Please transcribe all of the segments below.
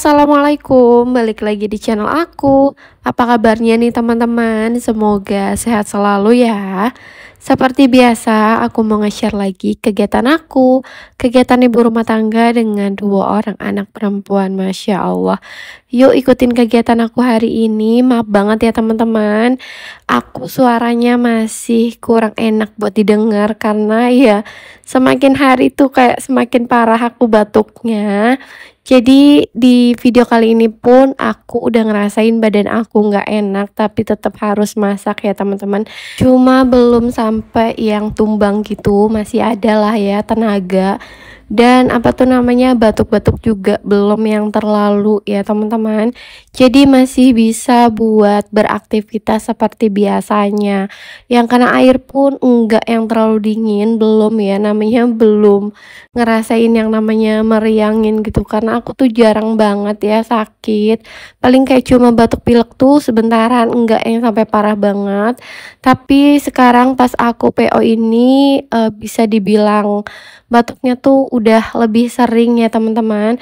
Assalamualaikum, balik lagi di channel aku. Apa kabarnya nih teman-teman? Semoga sehat selalu ya. Seperti biasa, aku mau nge-share lagi kegiatan aku. Kegiatan ibu rumah tangga dengan dua orang anak perempuan, Masya Allah. Yuk ikutin kegiatan aku hari ini. Maaf banget ya teman-teman. Aku suaranya masih kurang enak buat didengar karena ya semakin hari tuh kayak semakin parah aku batuknya. Jadi di video kali ini pun aku udah ngerasain badan aku nggak enak tapi tetap harus masak ya teman-teman. Cuma belum sampai yang tumbang gitu, masih ada lah ya tenaga. Dan apa tuh namanya batuk-batuk juga belum yang terlalu ya teman-teman. Jadi masih bisa buat beraktivitas seperti biasanya. Yang kena air pun enggak yang terlalu dingin, belum ya namanya belum ngerasain yang namanya meriangin gitu karena aku tuh jarang banget ya sakit. Paling kayak cuma batuk pilek tuh sebentaran, enggak yang sampai parah banget. Tapi sekarang pas aku PO ini bisa dibilang batuknya tuh udah lebih sering ya teman-teman.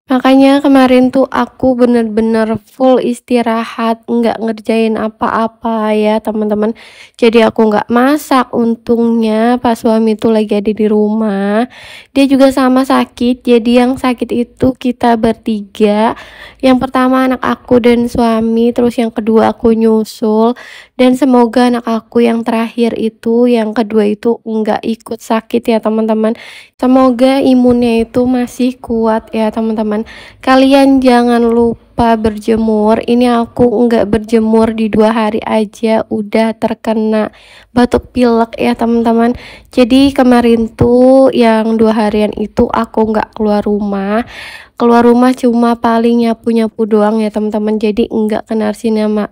Makanya kemarin tuh aku bener-bener full istirahat, nggak ngerjain apa-apa ya teman-teman. Jadi aku nggak masak, untungnya pas suami tuh lagi ada di rumah. Dia juga sama sakit, jadi yang sakit itu kita bertiga. Yang pertama anak aku dan suami, terus yang kedua aku nyusul. Dan semoga anak aku yang terakhir itu, yang kedua itu nggak ikut sakit ya teman-teman. Semoga imunnya itu masih kuat ya teman-teman. Kalian jangan lupa berjemur. Ini aku nggak berjemur di 2 hari aja udah terkena batuk pilek ya teman-teman. Jadi kemarin tuh yang 2 harian itu aku nggak keluar rumah. Keluar rumah cuma paling nyapu-nyapu doang ya teman-teman. Jadi nggak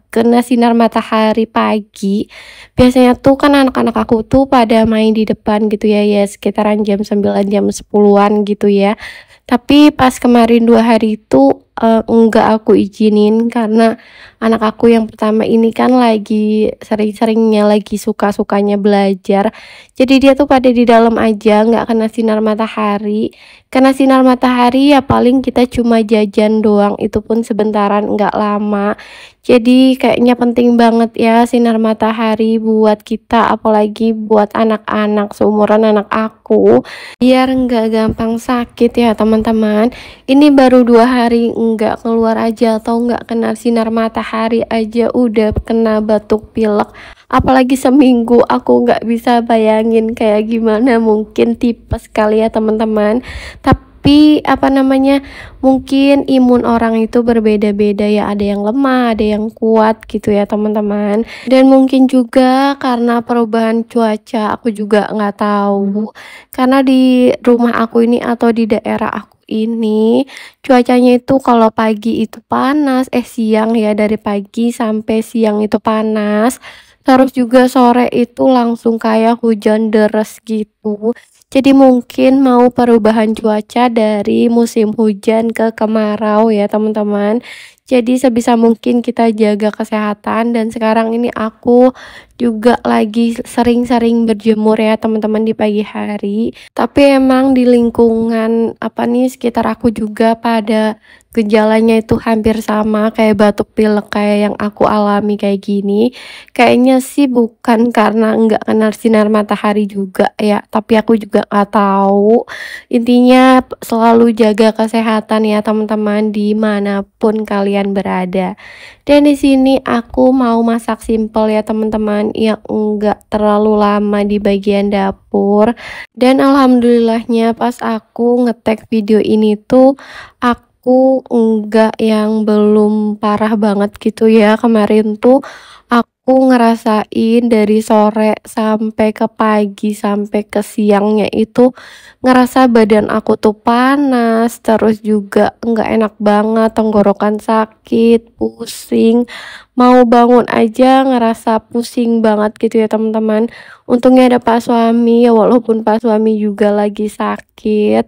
kena sinar matahari pagi. Biasanya tuh kan anak-anak aku tuh pada main di depan gitu ya sekitaran jam 9 jam 10-an gitu ya. Tapi pas kemarin 2 hari itu enggak aku izinin karena anak aku yang pertama ini kan lagi sering-seringnya lagi suka-sukanya belajar. Jadi dia tuh pada di dalam aja nggak kena sinar matahari. Kena sinar matahari ya paling kita cuma jajan doang, itu pun sebentaran nggak lama. Jadi kayaknya penting banget ya sinar matahari buat kita, apalagi buat anak-anak seumuran anak aku, biar nggak gampang sakit ya teman-teman. Ini baru 2 hari nggak keluar aja atau nggak kena sinar matahari aja udah kena batuk pilek. Apalagi seminggu, aku nggak bisa bayangin kayak gimana, mungkin tipes kali ya teman-teman. Tapi apa namanya, mungkin imun orang itu berbeda-beda ya, ada yang lemah, ada yang kuat gitu ya teman-teman. Dan mungkin juga karena perubahan cuaca, aku juga nggak tahu. Karena di rumah aku ini atau di daerah aku ini cuacanya itu kalau pagi itu panas, siang ya dari pagi sampai siang itu panas. Terus juga sore itu langsung kayak hujan deras gitu. Jadi mungkin mau perubahan cuaca dari musim hujan ke kemarau ya teman-teman. Jadi sebisa mungkin kita jaga kesehatan, dan sekarang ini aku juga lagi sering-sering berjemur ya teman-teman di pagi hari. Tapi emang di lingkungan apa nih sekitar aku juga pada gejalanya itu hampir sama kayak batuk pilek kayak yang aku alami kayak gini. Kayaknya sih bukan karena nggak kena sinar matahari juga ya, tapi aku juga nggak tahu. Intinya selalu jaga kesehatan ya teman-teman dimanapun kalian berada. Dan di sini aku mau masak simple ya teman-teman, yang enggak terlalu lama di bagian dapur. Dan alhamdulillahnya pas aku ngetek video ini tuh aku enggak yang belum parah banget gitu ya. Kemarin tuh aku ngerasain dari sore sampai ke pagi sampai ke siangnya itu ngerasa badan aku tuh panas, terus juga enggak enak banget, tenggorokan sakit, pusing, mau bangun aja ngerasa pusing banget gitu ya teman-teman. Untungnya ada Pak suami ya, walaupun Pak suami juga lagi sakit.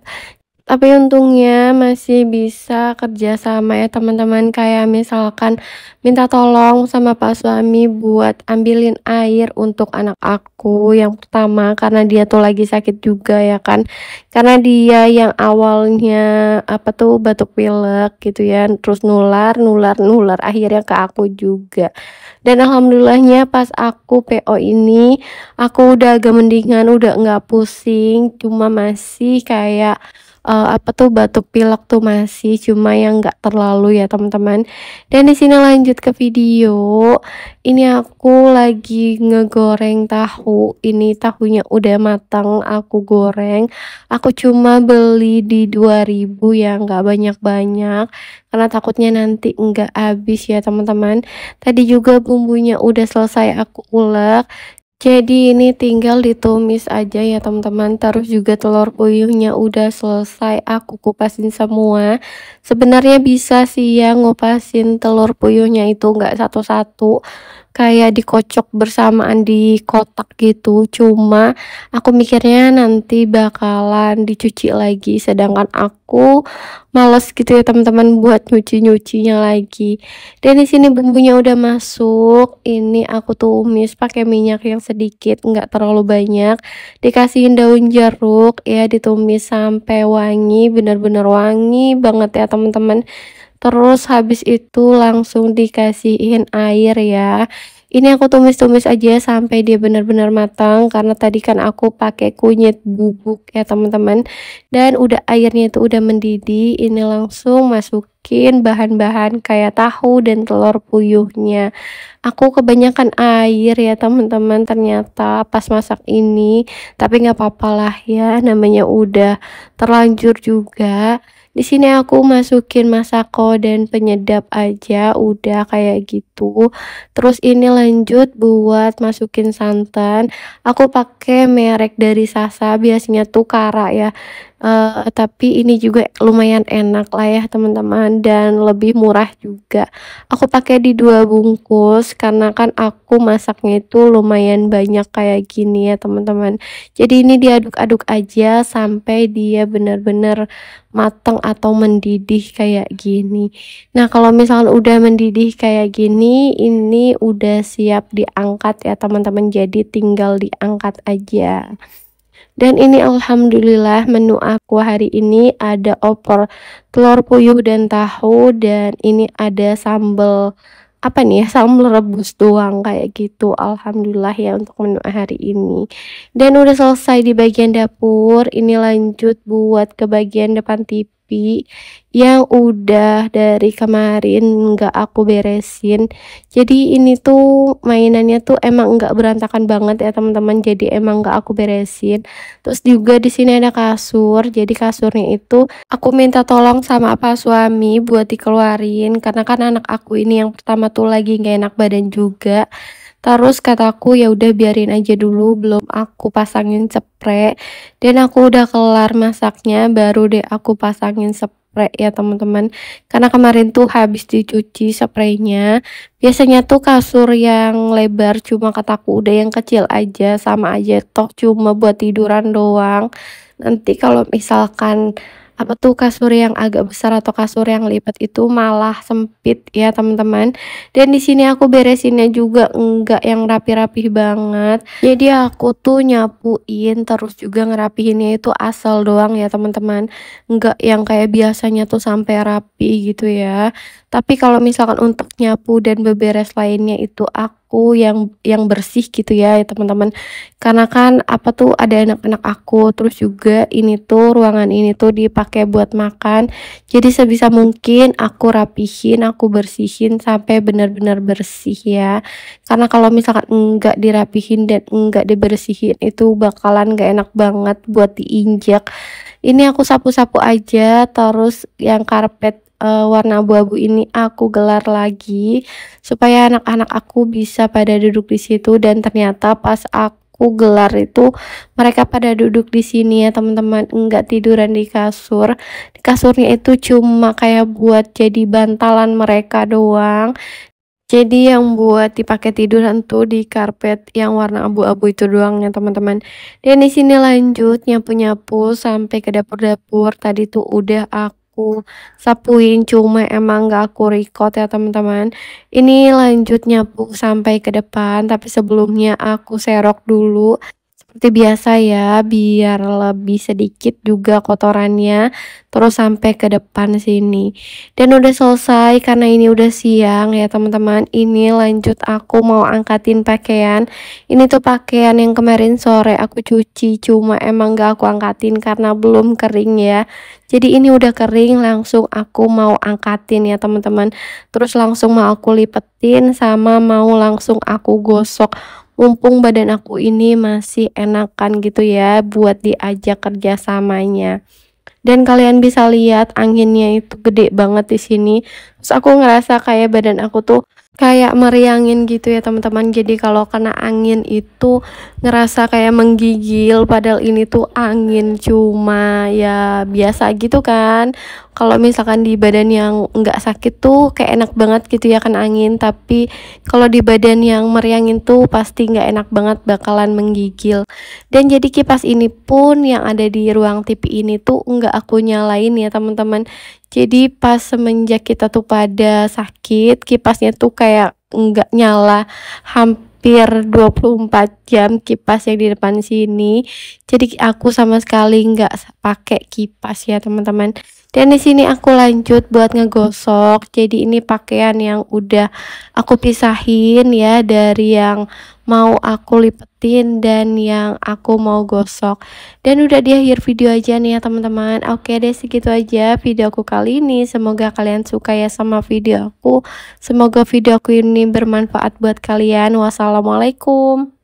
Tapi untungnya masih bisa kerja sama ya teman-teman, kayak misalkan minta tolong sama pak suami buat ambilin air untuk anak aku yang pertama, karena dia tuh lagi sakit juga ya kan. Karena dia yang awalnya apa tuh batuk pilek gitu ya, terus nular, nular, nular akhirnya ke aku juga. Dan alhamdulillahnya pas aku PO ini aku udah agak mendingan, udah nggak pusing, cuma masih kayak apa tuh batuk pilek tuh masih, cuma yang nggak terlalu ya teman-teman. Dan di sini lanjut ke video. Ini aku lagi ngegoreng tahu. Ini tahunya udah matang, aku goreng. Aku cuma beli di 2000 ya, nggak banyak-banyak. Karena takutnya nanti nggak habis ya teman-teman. Tadi juga bumbunya udah selesai aku ulek. Jadi ini tinggal ditumis aja ya teman-teman. Terus juga telur puyuhnya udah selesai aku kupasin semua. Sebenarnya bisa sih ya ngupasin telur puyuhnya itu nggak satu-satu, kayak dikocok bersamaan di kotak gitu. Cuma aku mikirnya nanti bakalan dicuci lagi, sedangkan aku males gitu ya teman-teman buat nyuci-nyucinya lagi. Dan di sini bumbunya udah masuk. Ini aku tumis pakai minyak yang sedikit, nggak terlalu banyak. Dikasihin daun jeruk ya, ditumis sampai wangi, bener-bener wangi banget ya teman-teman. Terus habis itu langsung dikasihin air ya. Ini aku tumis-tumis aja sampai dia benar-benar matang, karena tadi kan aku pakai kunyit bubuk ya teman-teman. Dan udah airnya itu udah mendidih, ini langsung masukin bahan-bahan kayak tahu dan telur puyuhnya. Aku kebanyakan air ya teman-teman ternyata pas masak ini, tapi nggak apa-apa lah ya, namanya udah terlanjur juga. Di sini aku masukin masako dan penyedap aja, udah kayak gitu. Terus ini lanjut buat masukin santan. Aku pakai merek dari Sasa, biasanya tuh Kara ya. Tapi ini juga lumayan enak lah ya teman-teman, dan lebih murah juga. Aku pakai di 2 bungkus karena kan aku masaknya itu lumayan banyak kayak gini ya teman-teman. Jadi ini diaduk-aduk aja sampai dia benar-benar matang atau mendidih kayak gini. Nah, kalau misalkan udah mendidih kayak gini, ini udah siap diangkat ya teman-teman. Jadi tinggal diangkat aja. Dan ini alhamdulillah menu aku hari ini ada opor telur puyuh dan tahu, dan ini ada sambal apa nih ya, sambal rebus doang kayak gitu. Alhamdulillah ya untuk menu hari ini. Dan udah selesai di bagian dapur, ini lanjut buat ke bagian depan TV yang udah dari kemarin nggak aku beresin. Jadi ini tuh mainannya tuh emang nggak berantakan banget ya teman-teman. Jadi emang nggak aku beresin. Terus juga di sini ada kasur. Jadi kasurnya itu aku minta tolong sama apa suami buat dikeluarin, karena kan anak aku ini yang pertama tuh lagi nggak enak badan juga. Terus kataku ya udah biarin aja dulu, belum aku pasangin spray. Dan aku udah kelar masaknya, baru deh aku pasangin spray ya teman-teman. Karena kemarin tuh habis dicuci spraynya. Biasanya tuh kasur yang lebar, cuma kataku udah yang kecil aja, sama aja toh cuma buat tiduran doang. Nanti kalau misalkan apa tuh kasur yang agak besar atau kasur yang lipat itu malah sempit ya teman-teman. Dan di sini aku beresinnya juga enggak yang rapi-rapi banget. Jadi aku tuh nyapuin terus juga ngerapihinnya itu asal doang ya teman-teman. Enggak yang kayak biasanya tuh sampai rapi gitu ya. Tapi kalau misalkan untuk nyapu dan beberes lainnya itu aku yang bersih gitu ya teman-teman. Karena kan apa tuh ada anak-anak aku, terus juga ini tuh ruangan ini tuh dipakai buat makan. Jadi sebisa mungkin aku rapihin, aku bersihin sampai benar-benar bersih ya. Karena kalau misalkan enggak dirapihin dan enggak dibersihin itu bakalan gak enak banget buat diinjak. Ini aku sapu-sapu aja, terus yang karpet warna abu-abu ini aku gelar lagi supaya anak-anak aku bisa pada duduk di situ. Dan ternyata pas aku gelar itu mereka pada duduk di sini ya teman-teman, enggak tiduran di kasur. Kasurnya itu cuma kayak buat jadi bantalan mereka doang. Jadi yang buat dipakai tiduran tuh di karpet yang warna abu-abu itu doang ya teman-teman. Dan di sini lanjut nyapu-nyapu sampai ke dapur-dapur. Tadi tuh udah aku sapuin, cuma emang nggak aku record ya teman-teman. Ini lanjut nyapu sampai ke depan, tapi sebelumnya aku serok dulu seperti biasa ya, biar lebih sedikit juga kotorannya, terus sampai ke depan sini. Dan udah selesai karena ini udah siang ya teman-teman. Ini lanjut aku mau angkatin pakaian. Ini tuh pakaian yang kemarin sore aku cuci, cuma emang gak aku angkatin karena belum kering ya. Jadi ini udah kering, langsung aku mau angkatin ya teman-teman. Terus langsung mau aku lipetin sama mau langsung aku gosok. Mumpung badan aku ini masih enakan gitu ya buat diajak kerjasamanya. Dan kalian bisa lihat anginnya itu gede banget di sini. Terus aku ngerasa kayak badan aku tuh kayak meriangin gitu ya teman-teman. Jadi kalau kena angin itu ngerasa kayak menggigil. Padahal ini tuh angin cuma ya biasa gitu kan. Kalau misalkan di badan yang nggak sakit tuh kayak enak banget gitu ya kan angin. Tapi kalau di badan yang meriangin tuh pasti nggak enak banget, bakalan menggigil. Dan jadi kipas ini pun yang ada di ruang TV ini tuh nggak aku nyalain ya teman-teman. Jadi pas semenjak kita tuh pada sakit, kipasnya tuh kayak nggak nyala hampir 24 jam kipas yang di depan sini. Jadi aku sama sekali nggak pakai kipas ya teman-teman. Dan di sini aku lanjut buat ngegosok. Jadi ini pakaian yang udah aku pisahin ya dari yang mau aku lipetin dan yang aku mau gosok. Dan udah di akhir video aja nih ya teman-teman. Oke deh, segitu aja video aku kali ini. Semoga kalian suka ya sama video aku. Semoga video aku ini bermanfaat buat kalian. Wassalamualaikum.